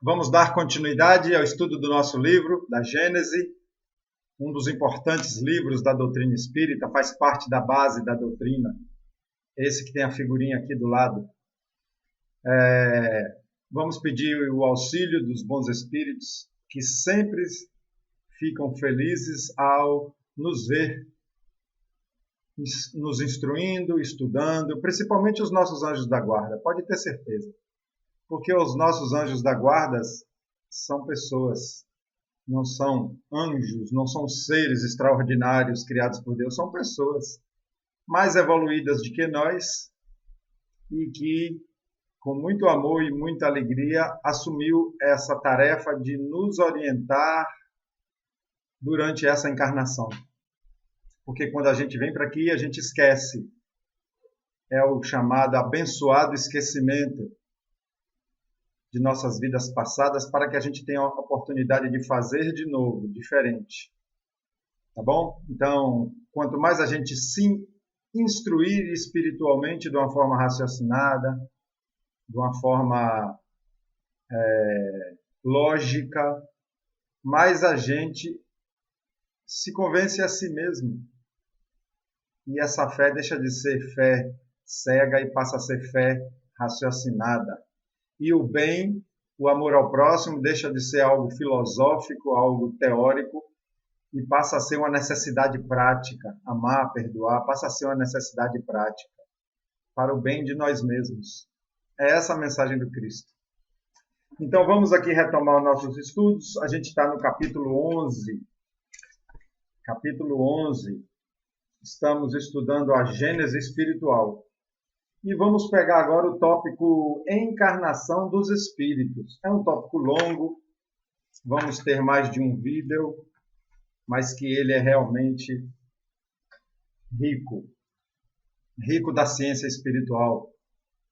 Vamos dar continuidade ao estudo do nosso livro, da Gênese, um dos importantes livros da doutrina espírita, faz parte da base da doutrina, esse que tem a figurinha aqui do lado. Vamos pedir o auxílio dos bons espíritos, que sempre ficam felizes ao nos ver, nos instruindo, estudando, principalmente os nossos anjos da guarda, pode ter certeza. Porque os nossos anjos da guarda são pessoas, não são anjos, não são seres extraordinários criados por Deus, são pessoas mais evoluídas do que nós e que, com muito amor e muita alegria, assumiu essa tarefa de nos orientar durante essa encarnação. Porque quando a gente vem para aqui, a gente esquece. É o chamado abençoado esquecimento de nossas vidas passadas, para que a gente tenha a oportunidade de fazer de novo, diferente. Tá bom? Então, quanto mais a gente se instruir espiritualmente de uma forma raciocinada, de uma forma lógica, mais a gente se convence a si mesmo. E essa fé deixa de ser fé cega e passa a ser fé raciocinada. E o bem, o amor ao próximo, deixa de ser algo filosófico, algo teórico, e passa a ser uma necessidade prática. Amar, perdoar, passa a ser uma necessidade prática para o bem de nós mesmos. É essa a mensagem do Cristo. Então vamos aqui retomar os nossos estudos. A gente está no capítulo 11. Capítulo 11. Estamos estudando a Gênese espiritual. E vamos pegar agora o tópico Encarnação dos Espíritos. É um tópico longo, vamos ter mais de um vídeo, mas que ele é realmente rico. Rico da ciência espiritual,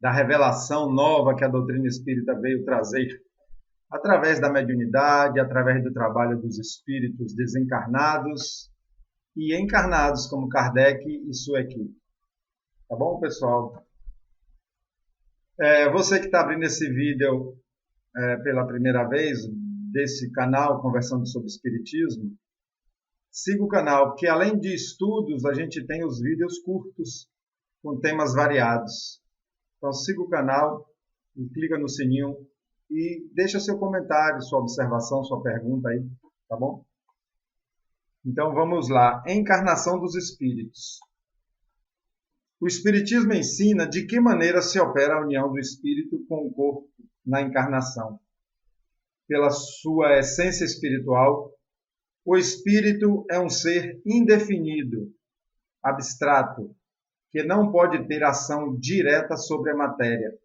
da revelação nova que a doutrina espírita veio trazer, através da mediunidade, através do trabalho dos espíritos desencarnados e encarnados, como Kardec e sua equipe. Tá bom, pessoal? Você que está abrindo esse vídeo pela primeira vez, desse canal Conversando sobre Espiritismo, siga o canal, porque além de estudos, a gente tem os vídeos curtos, com temas variados. Então siga o canal, e clica no sininho e deixa seu comentário, sua observação, sua pergunta aí, tá bom? Então vamos lá, Encarnação dos Espíritos. O Espiritismo ensina de que maneira se opera a união do espírito com o corpo na encarnação. Pela sua essência espiritual, o espírito é um ser indefinido, abstrato, que não pode ter ação direta sobre a matéria,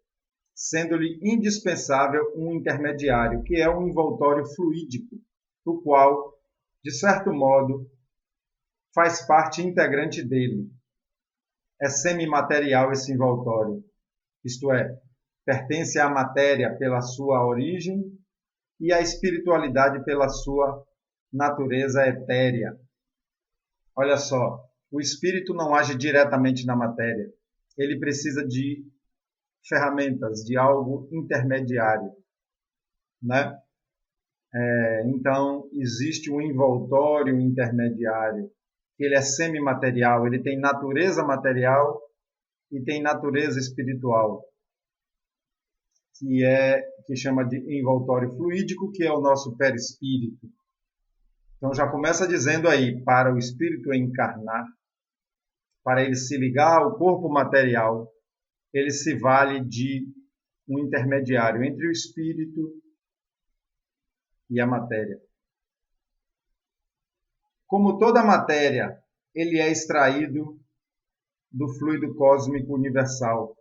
sendo-lhe indispensável um intermediário, que é um envoltório fluídico, do qual, de certo modo, faz parte integrante dele. É semimaterial esse envoltório, isto é, pertence à matéria pela sua origem e à espiritualidade pela sua natureza etérea. Olha só, o espírito não age diretamente na matéria, ele precisa de ferramentas, de algo intermediário, né? Então, existe um envoltório intermediário, ele é semimaterial, ele tem natureza material e tem natureza espiritual, que chama de envoltório fluídico, que é o nosso perispírito. Então já começa dizendo aí, para o espírito encarnar, para ele se ligar ao corpo material, ele se vale de um intermediário entre o espírito e a matéria. Como toda matéria, ele é extraído do fluido cósmico universal,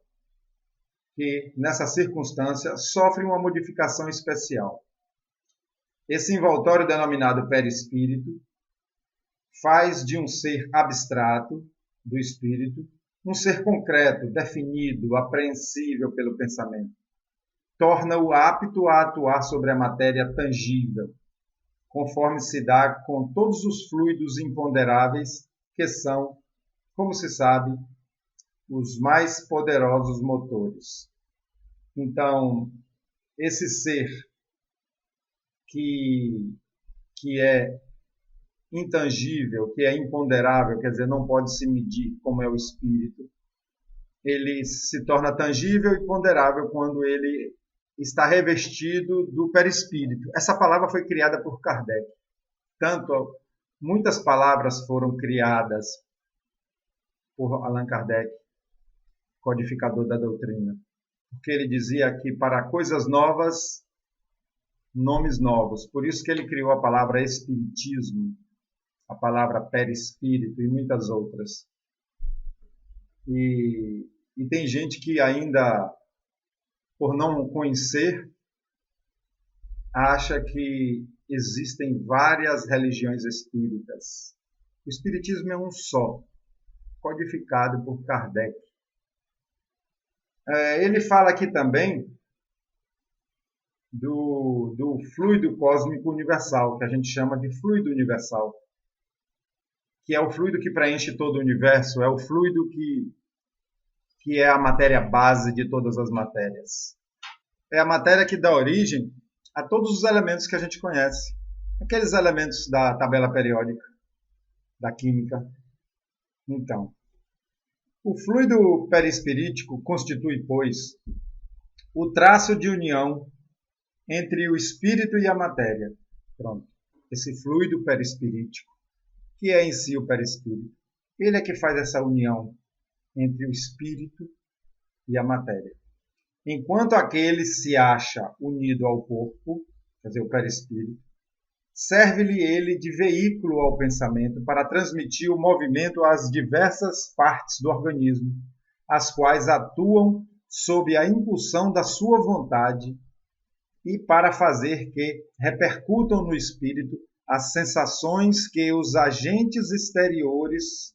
que, nessa circunstância, sofre uma modificação especial. Esse envoltório denominado perispírito faz de um ser abstrato, do espírito, um ser concreto, definido, apreensível pelo pensamento. Torna-o apto a atuar sobre a matéria tangível, conforme se dá com todos os fluidos imponderáveis, que são, como se sabe, os mais poderosos motores. Então, esse ser que é intangível, que é imponderável, quer dizer, não pode se medir, como é o espírito, ele se torna tangível e ponderável quando ele está revestido do perispírito. Essa palavra foi criada por Kardec. Muitas palavras foram criadas por Allan Kardec, codificador da doutrina, porque ele dizia que para coisas novas, nomes novos. Por isso que ele criou a palavra espiritismo, a palavra perispírito e muitas outras. E tem gente que ainda, por não conhecer, acha que existem várias religiões espíritas. O espiritismo é um só, codificado por Kardec. Ele fala aqui também do fluido cósmico universal, que a gente chama de fluido universal, que é o fluido que preenche todo o universo, é o fluido que é a matéria base de todas as matérias. É a matéria que dá origem a todos os elementos que a gente conhece. Aqueles elementos da tabela periódica, da química. Então, o fluido perispirítico constitui, pois, o traço de união entre o espírito e a matéria. Pronto. Esse fluido perispirítico, que é em si o perispírito, ele é que faz essa união entre o espírito e a matéria. Enquanto aquele se acha unido ao corpo, quer dizer, o perispírito, serve-lhe ele de veículo ao pensamento para transmitir o movimento às diversas partes do organismo, as quais atuam sob a impulsão da sua vontade e para fazer que repercutam no espírito as sensações que os agentes exteriores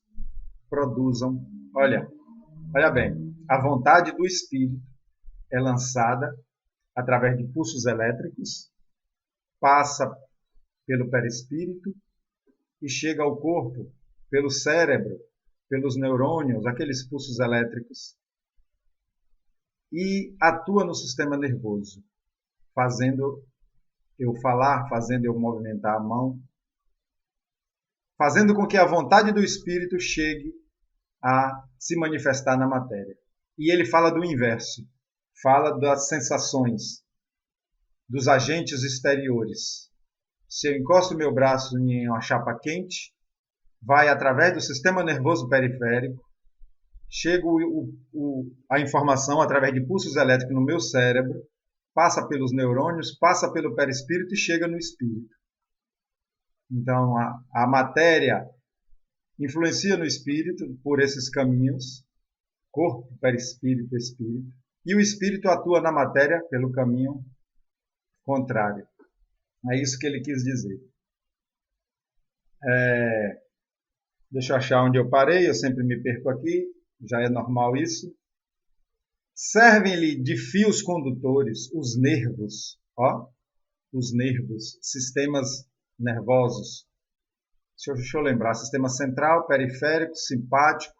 produzam. Olha bem, a vontade do espírito é lançada através de pulsos elétricos, passa pelo perispírito e chega ao corpo pelo cérebro, pelos neurônios, aqueles pulsos elétricos, e atua no sistema nervoso, fazendo eu falar, fazendo eu movimentar a mão, fazendo com que a vontade do espírito chegue a se manifestar na matéria. E ele fala do inverso, fala das sensações, dos agentes exteriores. Se eu encosto meu braço em uma chapa quente, vai através do sistema nervoso periférico, chega a informação através de pulsos elétricos no meu cérebro, passa pelos neurônios, passa pelo perispírito e chega no espírito. Então, a matéria influencia no espírito por esses caminhos, corpo, perispírito, espírito, e o espírito atua na matéria pelo caminho contrário. É isso que ele quis dizer. Deixa eu achar onde eu parei, eu sempre me perco aqui, já é normal isso. Servem-lhe de fios condutores os nervos, os nervos, sistemas nervosos. Deixa eu lembrar, sistema central, periférico, simpático,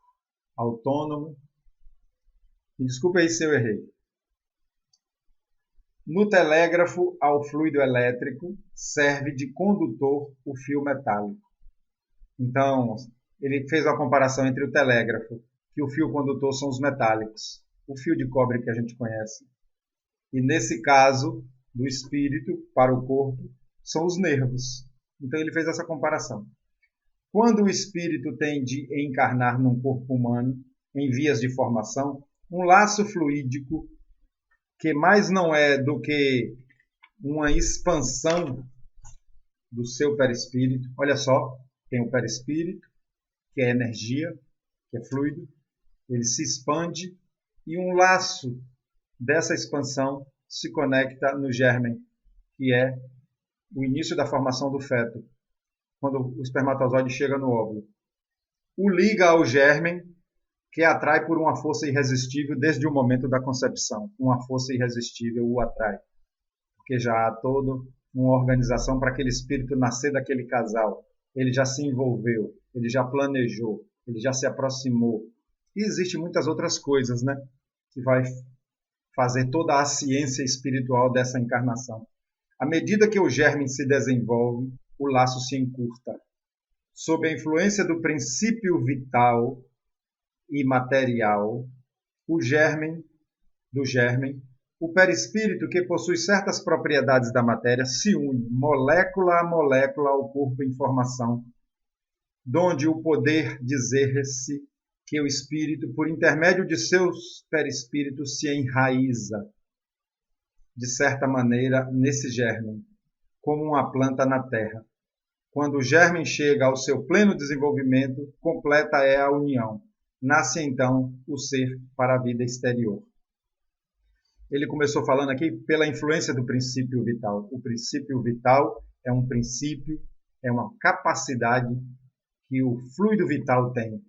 autônomo. Me desculpe aí se eu errei. No telégrafo ao fluido elétrico serve de condutor o fio metálico. Então, ele fez uma comparação entre o telégrafo, que o fio condutor são os metálicos, o fio de cobre que a gente conhece. E nesse caso, do espírito para o corpo, são os nervos. Então ele fez essa comparação. Quando o espírito tem de encarnar num corpo humano, em vias de formação, um laço fluídico que mais não é do que uma expansão do seu perispírito. Olha só, tem o perispírito, que é energia, que é fluido, ele se expande e um laço dessa expansão se conecta no gérmen, que é o início da formação do feto, quando o espermatozoide chega no óvulo. O liga ao gérmen, que atrai por uma força irresistível desde o momento da concepção. Uma força irresistível o atrai, porque já há toda uma organização para aquele espírito nascer daquele casal. Ele já se envolveu, ele já planejou, ele já se aproximou. E existem muitas outras coisas, que vai fazer toda a ciência espiritual dessa encarnação. À medida que o germe se desenvolve, o laço se encurta. Sob a influência do princípio vital e material, do germe, o perispírito, que possui certas propriedades da matéria, se une, molécula a molécula, ao corpo em formação, donde o poder dizer-se que o espírito, por intermédio de seus perispíritos, se enraiza, de certa maneira, nesse germe, como uma planta na terra. Quando o germe chega ao seu pleno desenvolvimento, completa é a união. Nasce então o ser para a vida exterior. Ele começou falando aqui pela influência do princípio vital. O princípio vital é um princípio, é uma capacidade que o fluido vital tem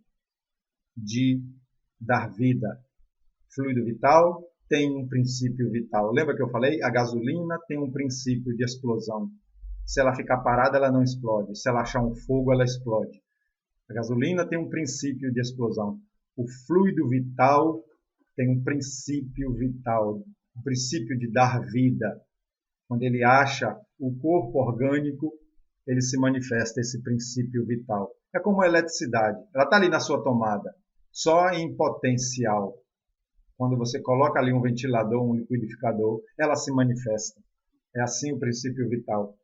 de dar vida. Fluido vital tem um princípio vital. Lembra que eu falei? A gasolina tem um princípio de explosão. Se ela ficar parada, ela não explode. Se ela achar um fogo, ela explode. A gasolina tem um princípio de explosão. O fluido vital tem um princípio vital, o princípio de dar vida. Quando ele acha o corpo orgânico, ele se manifesta esse princípio vital. É como a eletricidade. Ela está ali na sua tomada, só em potencial. Quando você coloca ali um ventilador, um liquidificador, ela se manifesta. É assim o princípio vital.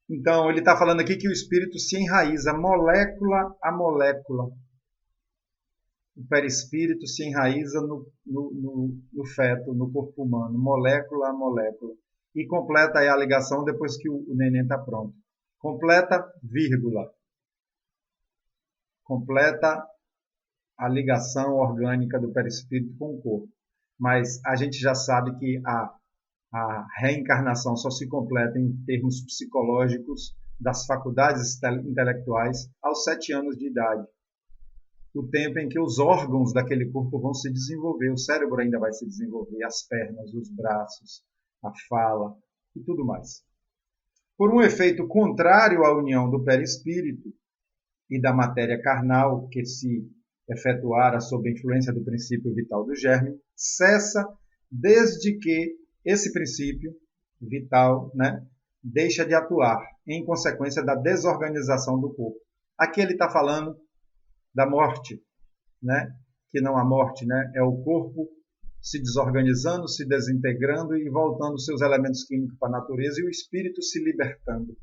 Então, ele está falando aqui que o espírito se enraiza molécula a molécula. O perispírito se enraiza no feto, no corpo humano, molécula a molécula. E completa aí a ligação depois que o neném está pronto. Completa, vírgula. Completa a ligação orgânica do perispírito com o corpo. Mas a gente já sabe que a reencarnação só se completa em termos psicológicos das faculdades intelectuais aos 7 anos de idade. O tempo em que os órgãos daquele corpo vão se desenvolver. O cérebro ainda vai se desenvolver, as pernas, os braços, a fala e tudo mais. Por um efeito contrário à união do perispírito e da matéria carnal, que se efetuara sob a influência do princípio vital do germe, cessa desde que esse princípio vital, deixa de atuar, em consequência da desorganização do corpo. Aqui ele está falando da morte, que não a morte, é o corpo se desorganizando, se desintegrando e voltando seus elementos químicos para a natureza e o espírito se libertando.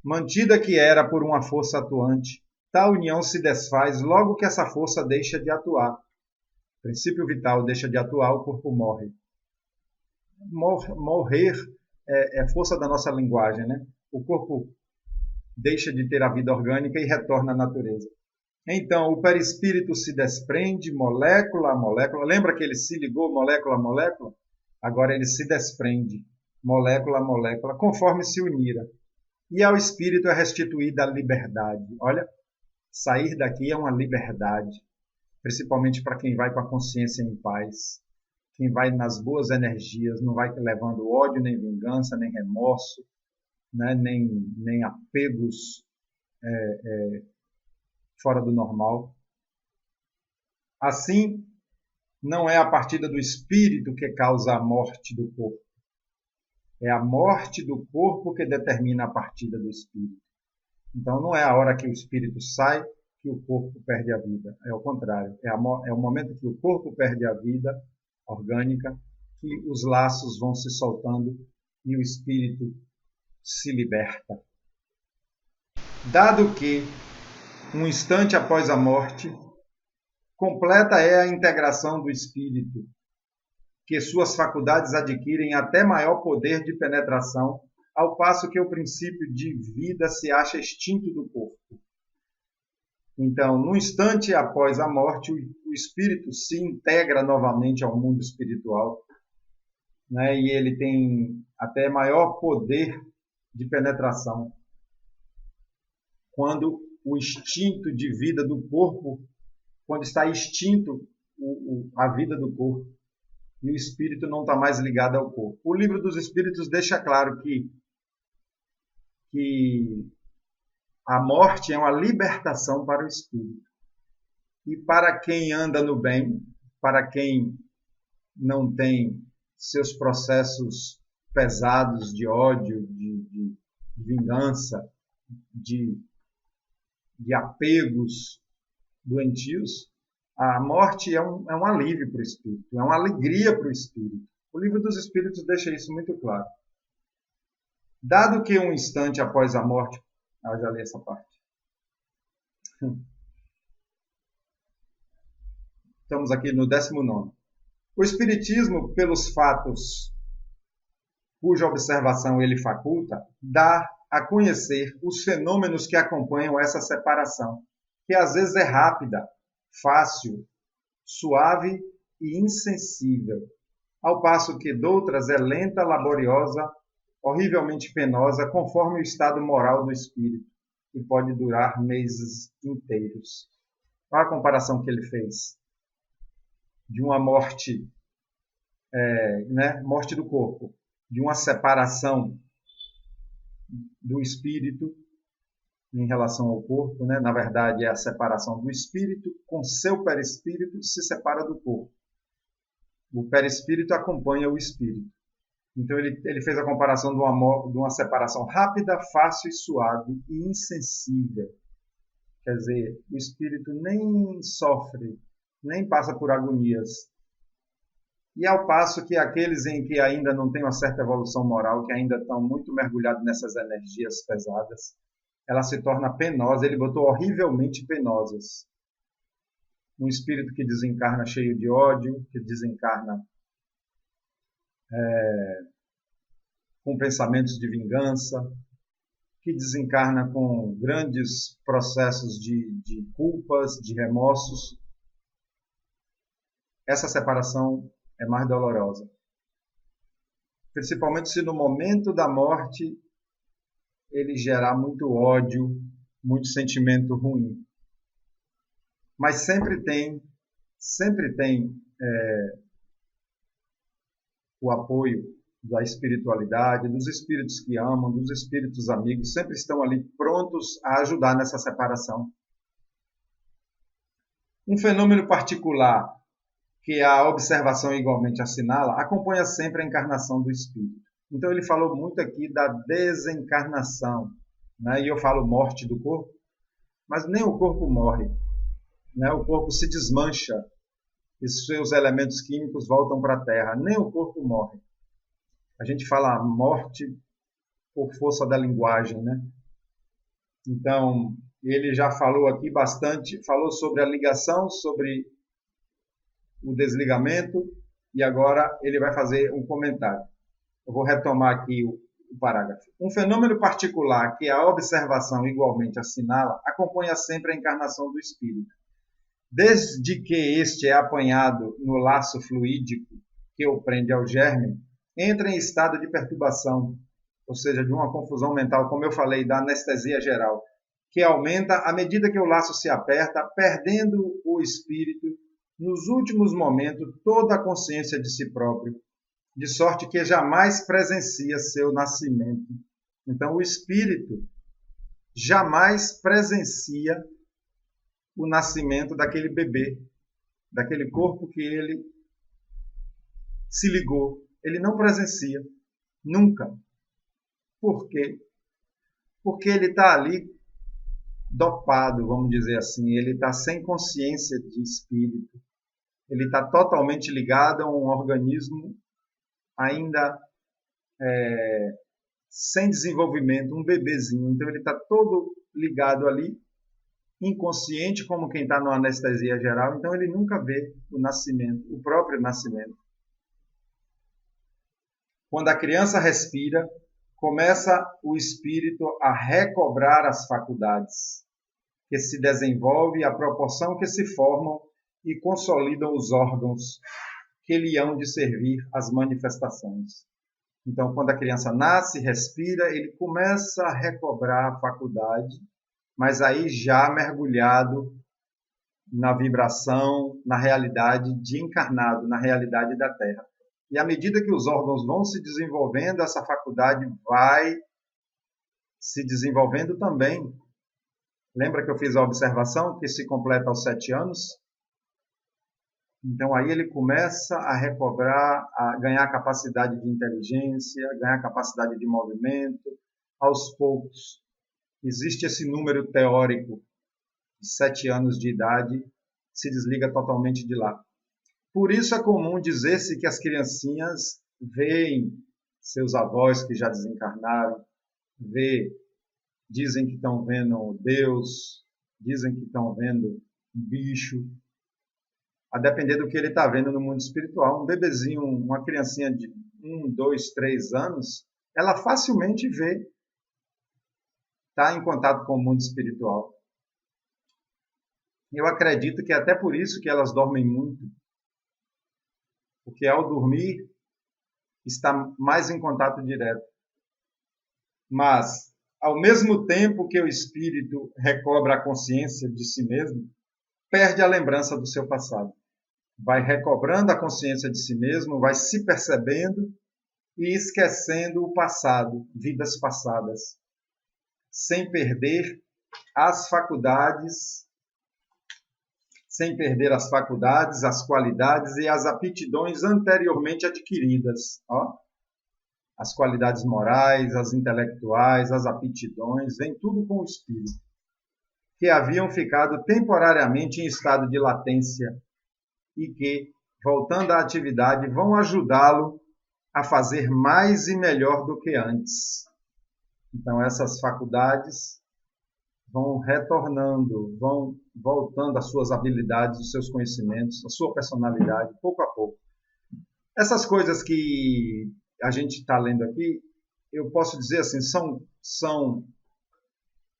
Mantida que era por uma força atuante, tal união se desfaz logo que essa força deixa de atuar. O princípio vital deixa de atuar, o corpo morre. Morrer é força da nossa linguagem, O corpo deixa de ter a vida orgânica e retorna à natureza. Então, o perispírito se desprende molécula a molécula. Lembra que ele se ligou molécula a molécula? Agora ele se desprende molécula a molécula, conforme se unira. E ao espírito é restituída a liberdade. Olha, sair daqui é uma liberdade, principalmente para quem vai com a consciência em paz. Quem vai nas boas energias, não vai levando ódio, nem vingança, nem remorso, nem apegos fora do normal. Assim, não é a partida do espírito que causa a morte do corpo. É a morte do corpo que determina a partida do espírito. Então, não é a hora que o espírito sai que o corpo perde a vida. É o contrário. É o momento que o corpo perde a vida orgânica, que os laços vão se soltando e o espírito se liberta. Dado que, um instante após a morte, completa é a integração do espírito, que suas faculdades adquirem até maior poder de penetração, ao passo que o princípio de vida se acha extinto do corpo. Então, no instante após a morte, o espírito se integra novamente ao mundo espiritual, e ele tem até maior poder de penetração. Quando o instinto de vida do corpo, quando está extinto a vida do corpo, e o espírito não está mais ligado ao corpo. O Livro dos Espíritos deixa claro que a morte é uma libertação para o espírito. E para quem anda no bem, para quem não tem seus processos pesados de ódio, de vingança, de apegos doentios, a morte é um alívio para o espírito, é uma alegria para o espírito. O Livro dos Espíritos deixa isso muito claro. Dado que um instante após a morte... eu já li essa parte. Estamos aqui no 19º. O Espiritismo, pelos fatos cuja observação ele faculta, dá a conhecer os fenômenos que acompanham essa separação, que às vezes é rápida, fácil, suave e insensível, ao passo que doutras é lenta, laboriosa, horrivelmente penosa, conforme o estado moral do espírito, e pode durar meses inteiros. Olha a comparação que ele fez de uma morte, morte do corpo, de uma separação do espírito em relação ao corpo, né? Na verdade é a separação do espírito com seu perispírito, se separa do corpo. O perispírito acompanha o espírito. Então ele fez a comparação de uma separação rápida, fácil e suave e insensível. Quer dizer, o espírito nem sofre, nem passa por agonias. E ao passo que aqueles em que ainda não tem uma certa evolução moral, que ainda estão muito mergulhados nessas energias pesadas, ela se torna penosa, ele botou horrivelmente penosas. Um espírito que desencarna cheio de ódio, que desencarna com pensamentos de vingança, que desencarna com grandes processos de culpas, de remorsos. Essa separação é mais dolorosa. Principalmente se no momento da morte ele gerar muito ódio, muito sentimento ruim. Mas sempre tem o apoio da espiritualidade, dos espíritos que amam, dos espíritos amigos, sempre estão ali prontos a ajudar nessa separação. Um fenômeno particular que a observação igualmente assinala, acompanha sempre a encarnação do espírito. Então ele falou muito aqui da desencarnação, né? E eu falo morte do corpo, mas nem o corpo morre, né? O corpo se desmancha e seus elementos químicos voltam para a Terra, nem o corpo morre. A gente fala morte por força da linguagem, né? Então ele já falou aqui bastante, falou sobre a ligação, sobre o desligamento, e agora ele vai fazer um comentário. Eu vou retomar aqui o parágrafo. Um fenômeno particular que a observação igualmente assinala acompanha sempre a encarnação do espírito. Desde que este é apanhado no laço fluídico que o prende ao germe, entra em estado de perturbação, ou seja, de uma confusão mental, como eu falei, da anestesia geral, que aumenta à medida que o laço se aperta, perdendo o espírito nos últimos momentos toda a consciência de si próprio, de sorte que jamais presencia seu nascimento. Então, o espírito jamais presencia o nascimento daquele bebê, daquele corpo que ele se ligou. Ele não presencia, nunca. Por quê? Porque ele está ali dopado, vamos dizer assim, ele está sem consciência de espírito, ele está totalmente ligado a um organismo ainda sem desenvolvimento, um bebezinho, então ele está todo ligado ali, inconsciente, como quem está numa anestesia geral, então ele nunca vê o nascimento, o próprio nascimento. Quando a criança respira, começa o espírito a recobrar as faculdades, que se desenvolve à proporção que se formam e consolidam os órgãos que lhe hão de servir às manifestações. Então, quando a criança nasce, respira, ele começa a recobrar a faculdade, mas aí já mergulhado na vibração, na realidade de encarnado, na realidade da Terra. E à medida que os órgãos vão se desenvolvendo, essa faculdade vai se desenvolvendo também. Lembra que eu fiz a observação que se completa aos 7 anos? Então aí ele começa a recobrar, a ganhar capacidade de inteligência, ganhar capacidade de movimento. Aos poucos, existe esse número teórico de 7 anos de idade, se desliga totalmente de lá. Por isso é comum dizer-se que as criancinhas veem seus avós que já desencarnaram, dizem que estão vendo Deus, dizem que estão vendo um bicho, a depender do que ele está vendo no mundo espiritual. Um bebezinho, uma criancinha de 1, 2, 3 anos, ela facilmente vê, está em contato com o mundo espiritual. Eu acredito que é até por isso que elas dormem muito, porque ao dormir está mais em contato direto. Mas, ao mesmo tempo que o espírito recobra a consciência de si mesmo, perde a lembrança do seu passado. Vai recobrando a consciência de si mesmo, vai se percebendo e esquecendo o passado, vidas passadas, sem perder as faculdades, as qualidades e as aptidões anteriormente adquiridas. As qualidades morais, as intelectuais, as aptidões, vem tudo com o espírito, que haviam ficado temporariamente em estado de latência e que, voltando à atividade, vão ajudá-lo a fazer mais e melhor do que antes. Então, essas faculdades vão retornando, vão voltando às suas habilidades, os seus conhecimentos, a sua personalidade, pouco a pouco. Essas coisas que a gente está lendo aqui, eu posso dizer assim,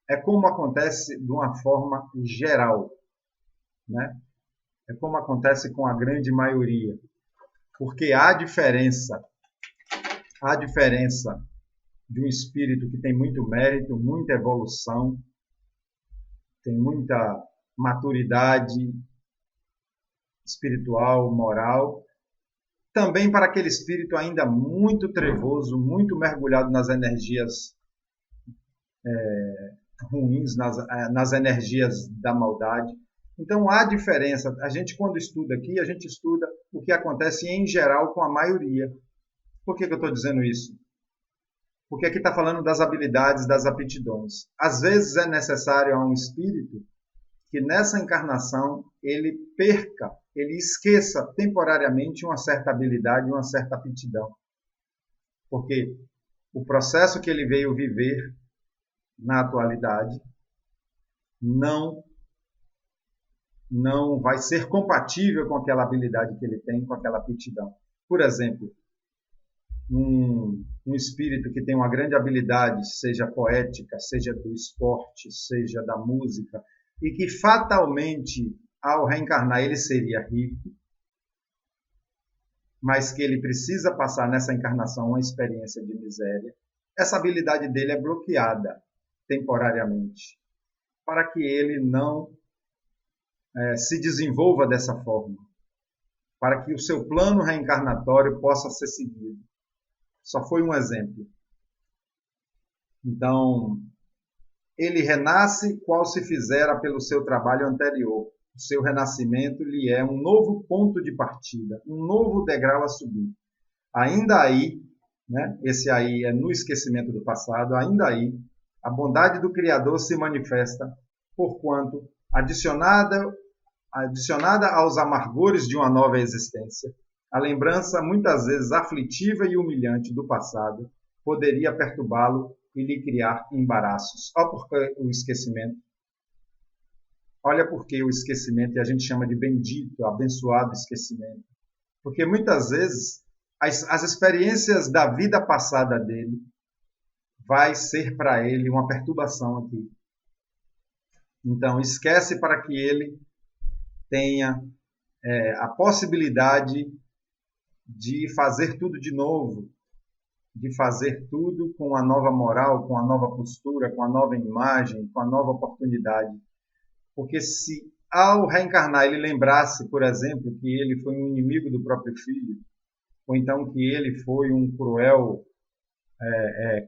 é como acontece de uma forma geral, né? É como acontece com a grande maioria, porque há diferença de um espírito que tem muito mérito, muita evolução, tem muita maturidade espiritual, moral, também para aquele espírito ainda muito trevoso, muito mergulhado nas energias ruins, nas energias da maldade. Então há diferença. A gente, quando estuda aqui, a gente estuda o que acontece em geral com a maioria. Por que eu estou dizendo isso? Porque aqui está falando das habilidades, das aptidões. Às vezes é necessário a um espírito que nessa encarnação ele esqueça temporariamente uma certa habilidade, uma certa aptidão. Porque o processo que ele veio viver na atualidade não vai ser compatível com aquela habilidade que ele tem, com aquela aptidão. Por exemplo, um espírito que tem uma grande habilidade, seja poética, seja do esporte, seja da música, e que fatalmente, ao reencarnar, ele seria rico, mas que ele precisa passar nessa encarnação uma experiência de miséria, essa habilidade dele é bloqueada temporariamente, para que ele não se desenvolva dessa forma, para que o seu plano reencarnatório possa ser seguido. Só foi um exemplo. Então, ele renasce qual se fizera pelo seu trabalho anterior. O seu renascimento lhe é um novo ponto de partida, um novo degrau a subir. Ainda aí, né, esse aí é no esquecimento do passado, ainda aí, a bondade do Criador se manifesta, porquanto, adicionada aos amargores de uma nova existência, a lembrança, muitas vezes aflitiva e humilhante do passado, poderia perturbá-lo e lhe criar embaraços. Olha porque o esquecimento. Olha porque o esquecimento, e a gente chama de bendito, abençoado esquecimento. Porque muitas vezes as experiências da vida passada dele vai ser para ele uma perturbação aqui. Então, esquece para que ele tenha a possibilidade de fazer tudo de novo, de fazer tudo com a nova moral, com a nova postura, com a nova imagem, com a nova oportunidade. Porque se ao reencarnar ele lembrasse, por exemplo, que ele foi um inimigo do próprio filho, ou então que ele foi um cruel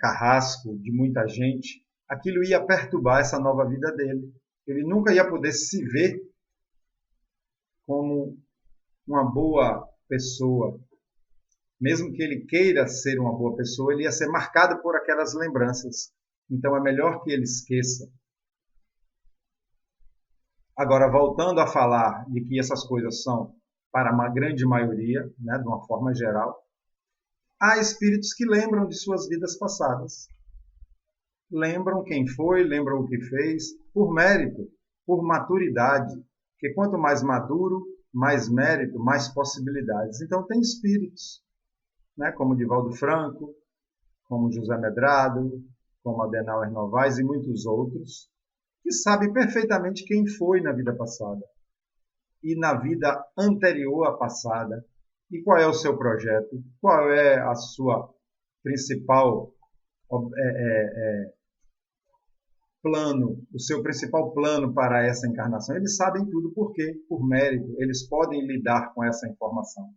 carrasco de muita gente, aquilo ia perturbar essa nova vida dele. Ele nunca ia poder se ver como uma boa pessoa, mesmo que ele queira ser uma boa pessoa, ele ia ser marcado por aquelas lembranças. Então é melhor que ele esqueça. Agora, voltando a falar de que essas coisas são para uma grande maioria, né, de uma forma geral, há espíritos que lembram de suas vidas passadas. Lembram quem foi, lembram o que fez, por mérito, por maturidade. Porque quanto mais maduro, mais mérito, mais possibilidades. Então tem espíritos, né, como Divaldo Franco, como José Medrado, como Adenauer Novaes e muitos outros, que sabem perfeitamente quem foi na vida passada e na vida anterior à passada, e qual é o seu projeto, qual é a sua principal plano, o seu principal plano para essa encarnação. Eles sabem tudo, por quê? Por mérito, eles podem lidar com essa informação.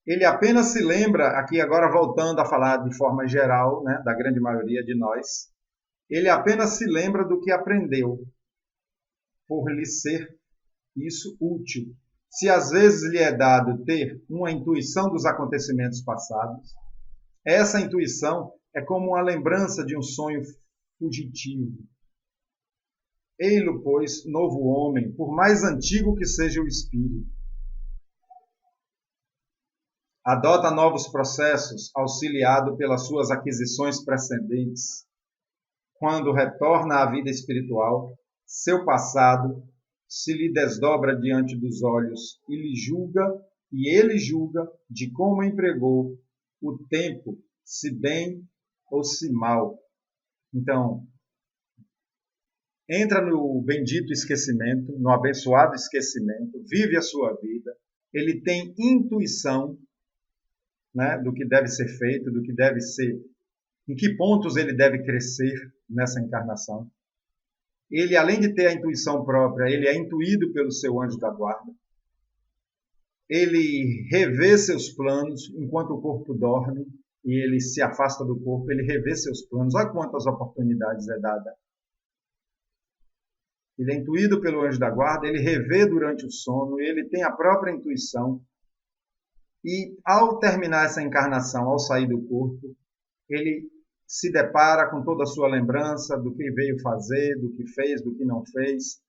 Ele apenas se lembra, aqui agora voltando a falar de forma geral, né, da grande maioria de nós, ele apenas se lembra do que aprendeu, por lhe ser isso útil. Se às vezes lhe é dado ter uma intuição dos acontecimentos passados, essa intuição é como uma lembrança de um sonho fugitivo. Ei-lo, pois, novo homem, por mais antigo que seja o espírito. Adota novos processos, auxiliado pelas suas aquisições precedentes. Quando retorna à vida espiritual, seu passado se lhe desdobra diante dos olhos e ele julga de como empregou o tempo, se bem ou se mal. Então, entra no bendito esquecimento, no abençoado esquecimento, vive a sua vida, ele tem intuição, né, do que deve ser feito, do que deve ser, em que pontos ele deve crescer nessa encarnação. Ele, além de ter a intuição própria, ele é intuído pelo seu anjo da guarda. Ele revê seus planos enquanto o corpo dorme e ele se afasta do corpo, ele revê seus planos. Olha quantas oportunidades é dada. Ele é intuído pelo anjo da guarda, ele revê durante o sono, ele tem a própria intuição. E ao terminar essa encarnação, ao sair do corpo, ele se depara com toda a sua lembrança do que veio fazer, do que fez, do que não fez.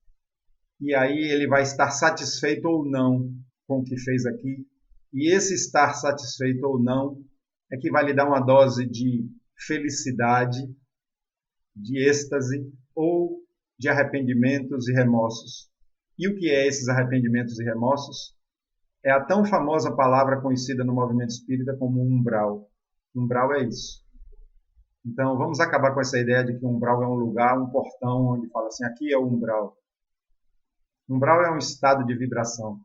E aí ele vai estar satisfeito ou não com o que fez aqui. E esse estar satisfeito ou não é que vai lhe dar uma dose de felicidade, de êxtase ou de arrependimentos e remorsos. E o que é esses arrependimentos e remorsos? É a tão famosa palavra conhecida no movimento espírita como umbral. Umbral é isso. Então, vamos acabar com essa ideia de que um umbral é um lugar, um portão, onde fala assim, aqui é o umbral. Umbral é um estado de vibração,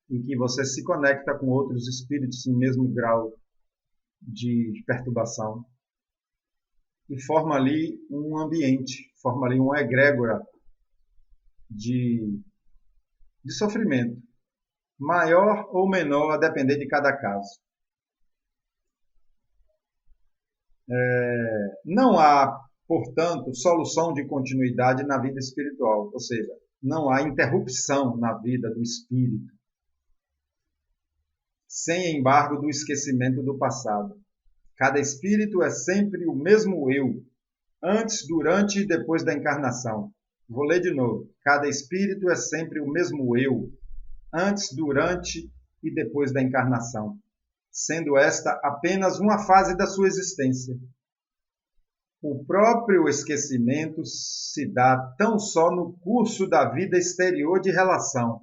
em que você se conecta com outros espíritos em mesmo grau de perturbação e forma ali um ambiente, forma ali uma egrégora de sofrimento, maior ou menor, a depender de cada caso. Não há, portanto, solução de continuidade na vida espiritual, ou seja, não há interrupção na vida do espírito, sem embargo do esquecimento do passado. Cada espírito é sempre o mesmo eu, antes, durante e depois da encarnação. Vou ler de novo. Cada espírito é sempre o mesmo eu, antes, durante e depois da encarnação, sendo esta apenas uma fase da sua existência. O próprio esquecimento se dá tão só no curso da vida exterior de relação.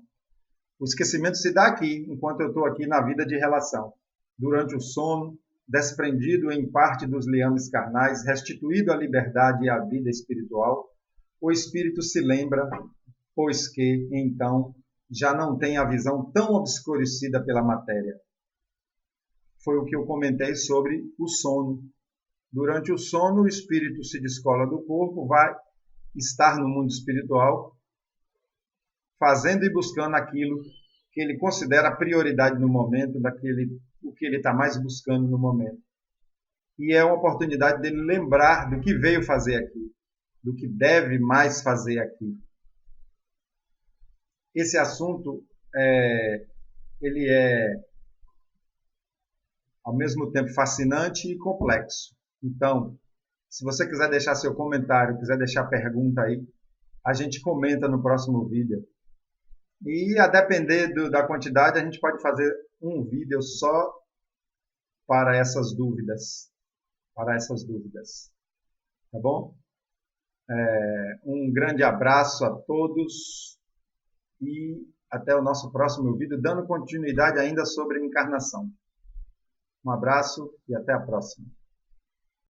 O esquecimento se dá aqui, enquanto eu estou aqui na vida de relação. Durante o sono, desprendido em parte dos liames carnais, restituído à liberdade e à vida espiritual, o espírito se lembra, pois que, então, já não tem a visão tão obscurecida pela matéria. Foi o que eu comentei sobre o sono. Durante o sono, o espírito se descola do corpo, vai estar no mundo espiritual, fazendo e buscando aquilo que ele considera prioridade no momento, o que ele está mais buscando no momento. E é uma oportunidade dele lembrar do que veio fazer aqui, do que deve mais fazer aqui. Esse assunto ele é, ao mesmo tempo, fascinante e complexo. Então, se você quiser deixar seu comentário, quiser deixar pergunta aí, a gente comenta no próximo vídeo. E, a depender da quantidade, a gente pode fazer um vídeo só para essas dúvidas. Tá bom? Um grande abraço a todos e até o nosso próximo vídeo, dando continuidade ainda sobre a encarnação. Um abraço e até a próxima.